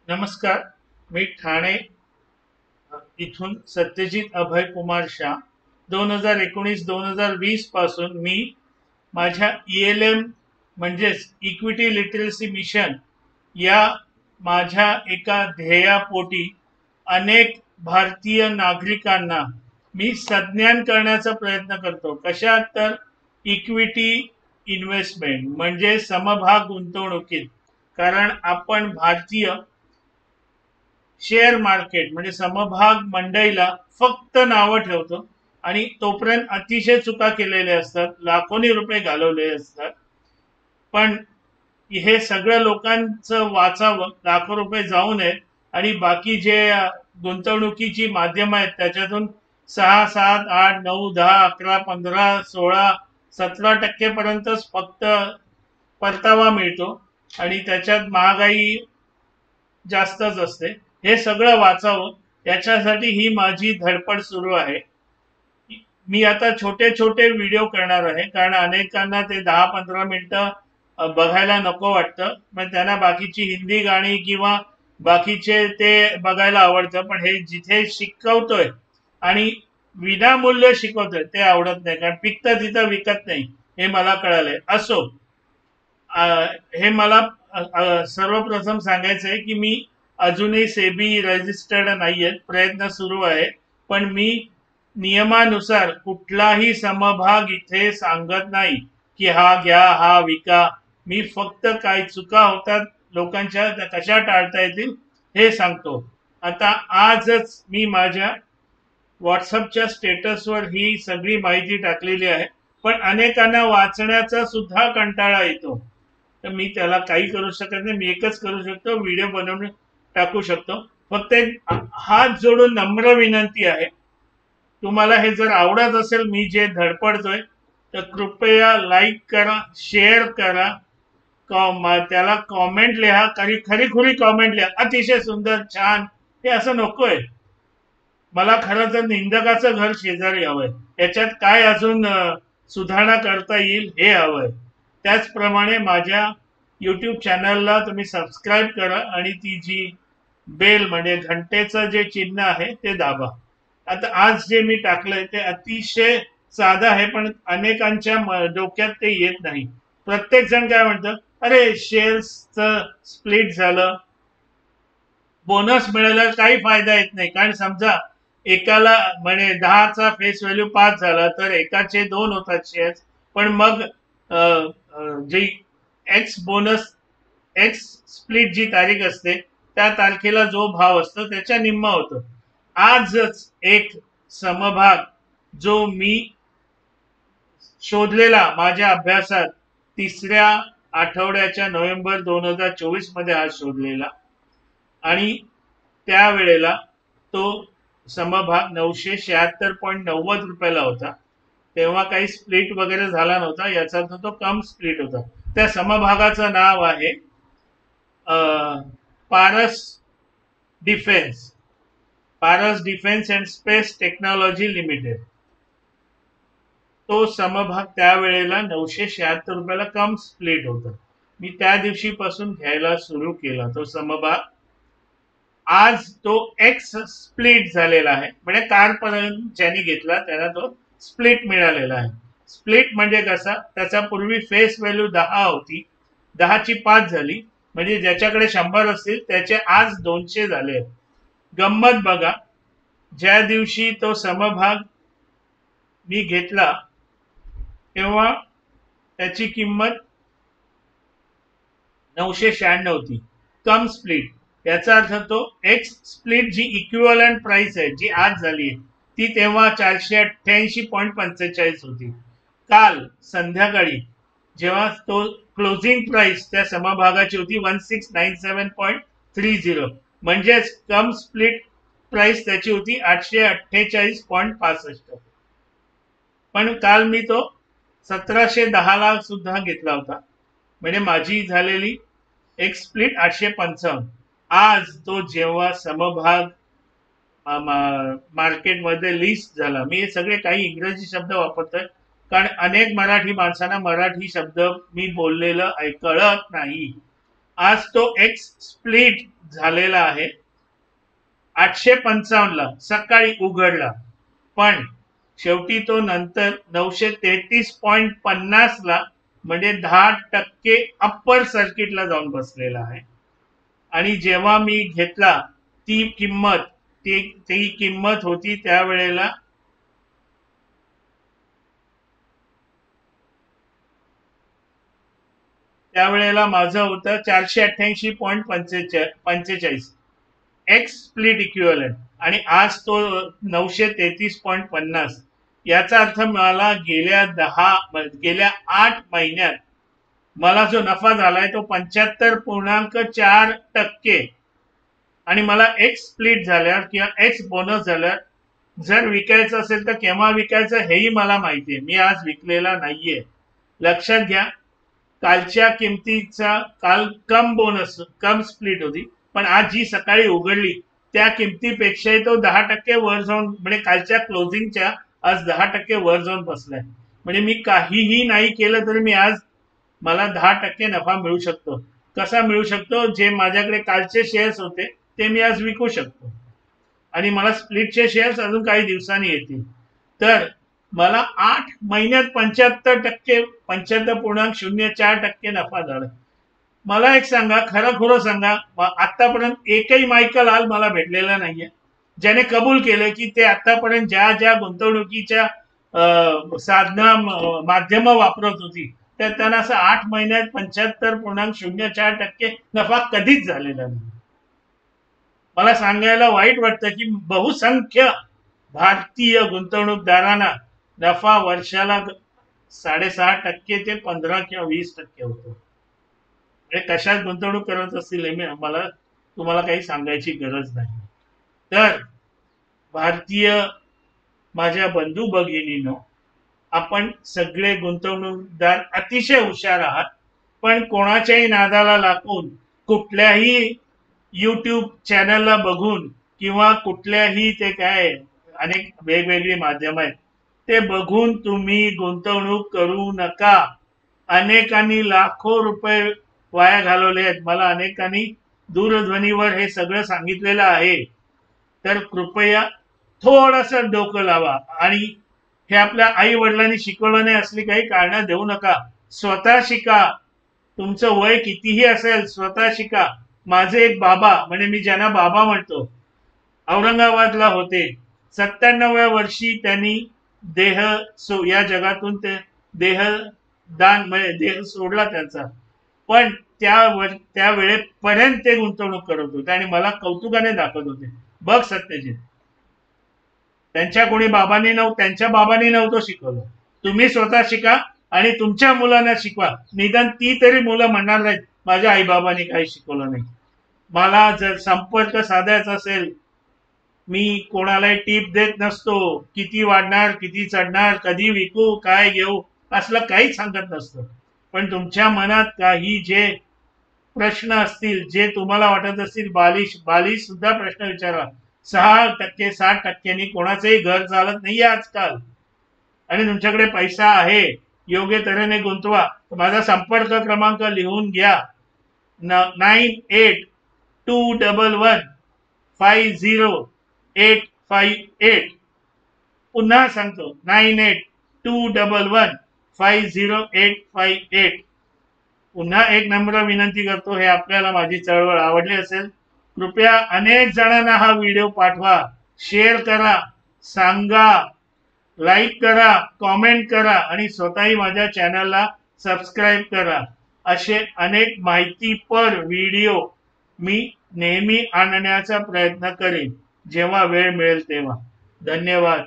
नमस्कार. मी ठाणे इथून सत्यजित अभय कुमार शाह 2019-2020 पासून मी माझ्या ELM म्हणजेच इक्विटी लिटरसी मिशन या माझ्या एका ध्येयापोटी अनेक भारतीय नागरिकांना मी संज्ञान करण्याचा प्रयत्न करतो. कशात तर इक्विटी इन्व्हेस्टमेंट म्हणजे समभाग गुंतवणुकीत. कारण आपण भारतीय शेअर मार्केट म्हणजे समभाग मंडईला फक्त नावं ठेवतो आणि तोपर्यंत अतिशय चुका केलेल्या असतात, लाखोनी रुपये घालवले असतात. पण हे सगळं लोकांचं वाचावं, लाखो रुपये जाऊ नयेत आणि बाकी जे गुंतवणुकीची माध्यम आहेत त्याच्यातून 6, 7, 8, 9, 10, 11, 15, 16, 17% पर्यंतच फक्त परतावा मिळतो आणि त्याच्यात महागाई जास्तच असते. हे सगळं वाचावं याच्यासाठी ही माझी धडपड सुरू आहे. मी आता छोटे छोटे व्हिडिओ करणार आहे कारण अनेकांना ते 10-15 मिनिटं बघायला नको वाटतं. मग त्यांना बाकीची हिंदी गाणी किंवा बाकीचे ते बघायला आवडतं. पण हे जिथे शिकवतोय आणि विनामूल्य शिकवतोय ते आवडत नाही, कारण पिकतं तिथं विकत नाही हे मला कळालंय. असो, हे मला सर्वप्रथम सांगायचं आहे की मी अजूनही सेबी रजिस्टर्ड नाहीये, प्रयत्न सुरू आहे. पण मी नियमानुसार कुठलाही समभाग इथे सांगत नाही की हा घ्या हा विका. मी फक्त काय चुका होतात लोकांच्या त्या कशा टाळता येतील हे सांगतो. आता आजच मी माझ्या व्हॉट्सअपच्या स्टेटसवर ही सगळी माहिती टाकलेली आहे. पण अनेकांना वाचण्याचा सुद्धा कंटाळा येतो, तर मी त्याला काही करू शकत नाही. मी एकच करू शकतो, व्हिडिओ बनवून टाकू शकतो. फक्त एक हात जोडून नम्र विनंती आहे, तुम्हाला हे जर आवडत असेल मी जे धडपडतोय तर कृपया लाईक करा, शेअर करा, त्याला कॉमेंट लिहा, खरी खुरी कॉमेंट लिहा, अतिशय सुंदर छान हे असं नकोय. मला खरं तर निंदकाचं घर शेजारी हवंय, याच्यात काय अजून सुधारणा करता येईल हे हवंय. त्याचप्रमाणे माझ्या युट्यूब चॅनलला तुम्ही सबस्क्राईब करा आणि ती जी बेल म्हणजे घंटेचं जे चिन्ह आहे ते दाबा. आता आज जे मी टाकलंय ते अतिशय साधं आहे, पण अनेकांच्या डोक्यात ते येत नाही. प्रत्येक जण काय म्हणतं, अरे शेअर्सचं स्प्लिट झालं, बोनस मिळाला काही फायदा येत नाही. कारण समजा एकाला म्हणजे 10चा फेस व्हॅल्यू 5 झाला तर एकाचे 2 होतात शेअर्स. पण मग जी एक्स बोनस एक्स स्प्लिट जी तारीख असते त्या तारखेला जो भाव असतो त्याच्या निम्मा होतो. आजच एक समभाग जो मी शोधलेला माझ्या अभ्यासात 3ऱ्या आठवड्याच्या नोव्हेंबर 2024 मध्ये हा शोधलेला, आणि त्यावेळेला तो समभाग 976.90 रुपयाला होता. तेव्हा काही स्प्लिट वगैरे झाला नव्हता, याचा अर्थ तो कम स्प्लिट होता. त्या समभागाचं नाव आहे Paras defence Paras defence and space technology limited. तो समभाग त्यावेळेला 976 रुपयाला कम स्प्लिट होता. मी त्या दिवशीपासून घ्यायला सुरू केला तो समभाग. आज तो एक्स स्प्लिट झालेला आहे, म्हणजे कारपर्यंत ज्यांनी घेतला त्यांना तो स्प्लिट मिळालेला आहे. स्प्लिट म्हणजे कसा, त्याचा पूर्वी फेस व्हॅल्यू 10 होती, 10ची 5 झाली, म्हणजे ज्याच्याकडे 100 असतील त्याचे आज 200 झाले. गंमत बघा, ज्या दिवशी तो समभाग मी घेतला तेव्हा त्याची किंमत 996 होती कम स्प्लिट. याचा अर्थ तो एक्स स्प्लिट जी इक्विव्हलंट प्राइस आहे जी आज झाली आहे ती तेव्हा 488.45 होती. काल संध्याकाळी जेव्हा तो क्लोजिंग प्राइस त्या समभागाची होती 1697.30, म्हणजेच कम स्प्लिट प्राइस त्याची होती 848.65. पण काल मी तो 1710 ला सुद्धा घेतला होता, म्हणजे माझी झालेली एक स्प्लिट 855. आज तो जेव्हा समभाग मार्केटमध्ये लिस्ट झाला, मी हे सगळे काही इंग्रजी शब्द वापरतोय कारण अनेक मराठी माणसांना मराठी शब्द मी बोललेलं कळत नाही. आज तो एक्स स्प्लिट झालेला आहे 855 ला सकाळी उघडला, पण शेवटी तो नंतर 933.50 ला म्हणजे 10% अप्पर सर्किटला जाऊन बसलेला आहे. आणि जेव्हा मी घेतला ती किंमत ती किंमत होती त्यावेळेला माझं होतं 488.45 एक्स स्प्लिट इक्विव्हलंट आणि आज तो 933.50. याचा अर्थ मला गेल्या 8 महिन्यात मला जो नफा झालाय तो 75.4%. आणि मला एक्स स्प्लिट झाल्यावर किंवा एक्स बोनस झाल्यावर जर विकायचं असेल तर केव्हा विकायचं हेही मला माहितीये. मी आज विकलेला नाहीये. लक्षात घ्या, कालच्या किमतीचा काल कम स्प्लिट होती, पण आज जी सकाळी उघडली त्या किमतीपेक्षाही तो 10% वर जाऊन म्हणजे कालच्या क्लोजिंगच्या आज 10% वर जाऊन बसलाय. म्हणजे मी काहीही नाही केलं तरी मी आज मला 10% नफा मिळू शकतो. कसा मिळू शकतो? जे माझ्याकडे कालचे शेअर्स होते ते मी आज विकू शकतो आणि मला स्प्लिटचे शेअर्स अजून काही दिवसांनी येतील. तर मला 8 महिन्यात 75.04% नफा झाला. मला एक सांगा, खरं सांगा, आतापर्यंत एकही मायकल आल मला भेटलेला नाहीये ज्याने कबूल केलं की ते आतापर्यंत ज्या गुंतवणुकीच्या साधना माध्यम वापरत होती तर त्यांना असं 8 महिन्यात 75.04% नफा कधीच झालेला नाही. मला सांगायला वाईट वाटतं की बहुसंख्य भारतीय गुंतवणूकदारांना नफा वर्षाला 6.5% ते 15 किंवा 20% होतो. कशात गुंतवणूक करत असतील हे मला तुम्हाला काही सांगायची गरज नाही. तर भारतीय माझ्या बंधू भगिनींनो, आपण सगळे गुंतवणूकदार अतिशय हुशार आहात, पण कोणाच्याही नादाला लागून कुठल्याही युट्यूब चॅनलला बघून किंवा कुठल्याही ते काय अनेक वेगवेगळी माध्यम आहेत ते बघून तुम्ही गुंतवणूक करू नका. अनेकांनी लाखो रुपये वाया घालवले आहेत. मला अनेकांनी दूरध्वनीवर हे सगळं सांगितलेलं आहे. तर कृपया थोडंसं डोकं लावा आणि हे आपल्या आई वडिलांनी शिकवलं नाही असली काही कारणं देऊ नका. स्वतः शिका. तुमचं वय कितीही असेल स्वतः शिका. माझे एक बाबा, म्हणजे मी ज्यांना बाबा म्हणतो, औरंगाबादला होते. 97व्या वर्षी त्यांनी या जगातून ते देहदान म्हणजे देह सोडला त्यांचा. पण त्या वेळेपर्यंत ते गुंतवणूक करत होते आणि मला कौतुकाने दाखवत होते, बघ सत्यजित, त्यांच्या बाबांनी नव्हतं शिकवलं. तुम्ही स्वतः शिका आणि तुमच्या मुलांना शिकवा. निदान ती तरी मुलं म्हणणार नाहीत माझ्या आई बाबांनी काही शिकवलं नाही. मला जर संपर्क साधायचा असेल, मी कोणालाही टीप देत नसतो. किती वाढणार, किती चढणार, कधी विकू, काय घेऊ, असलं काहीच सांगत नसतं. पण तुमच्या मनात काही जे प्रश्न असतील, जे तुम्हाला वाटत असतील बालिश सुद्धा प्रश्न विचारा. 6% 7% कोणाचंही घर चालत नाहीये आजकाल. आणि तुमच्याकडे पैसा आहे, योग्य तऱ्हेने गुंतवा. माझा संपर्क क्रमांक लिहून घ्या, 9821150858. पुन्हा सांगतो, 9821150858. पुन्हा एक नम्र विनंती करतो, हे आपल्याला माझी चळवळ आवडली असेल, कृपया अनेक जणांना हा व्हिडिओ पाठवा, शेअर करा, सांगा, लाईक करा, कॉमेंट करा आणि स्वतःही माझ्या चॅनलला सबस्क्राईब करा. असे अनेक माहितीपर व्हिडिओ मी नेहमी आणण्याचा प्रयत्न करेन जेव्हा वेळ मिळेल तेव्हा. धन्यवाद.